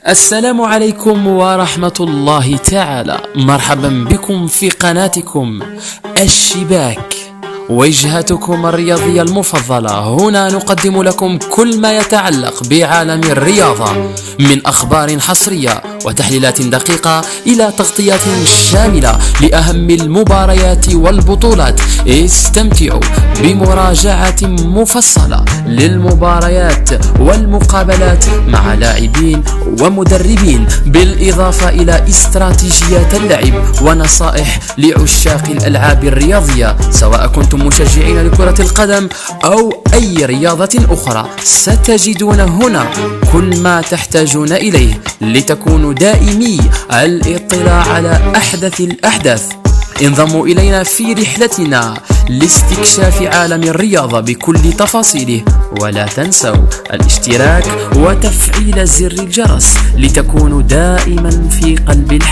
السلام عليكم ورحمة الله تعالى. مرحبا بكم في قناتكم الشباك، وجهتكم الرياضية المفضلة. هنا نقدم لكم كل ما يتعلق بعالم الرياضة، من أخبار حصرية وتحليلات دقيقة إلى تغطيات شاملة لأهم المباريات والبطولات. استمتعوا بمراجعة مفصلة للمباريات والمقابلات مع لاعبين ومدربين، بالإضافة إلى استراتيجيات اللعب ونصائح لعشاق الألعاب الرياضية، سواء كنتم مشجعين لكرة القدم أو أي رياضة أخرى. ستجدون هنا كل ما تحتاجون إليه لتكونوا دائمي الاطلاع على أحدث الأحداث. انضموا إلينا في رحلتنا لاستكشاف عالم الرياضة بكل تفاصيله، ولا تنسوا الاشتراك وتفعيل زر الجرس لتكونوا دائما في قلب الحياة.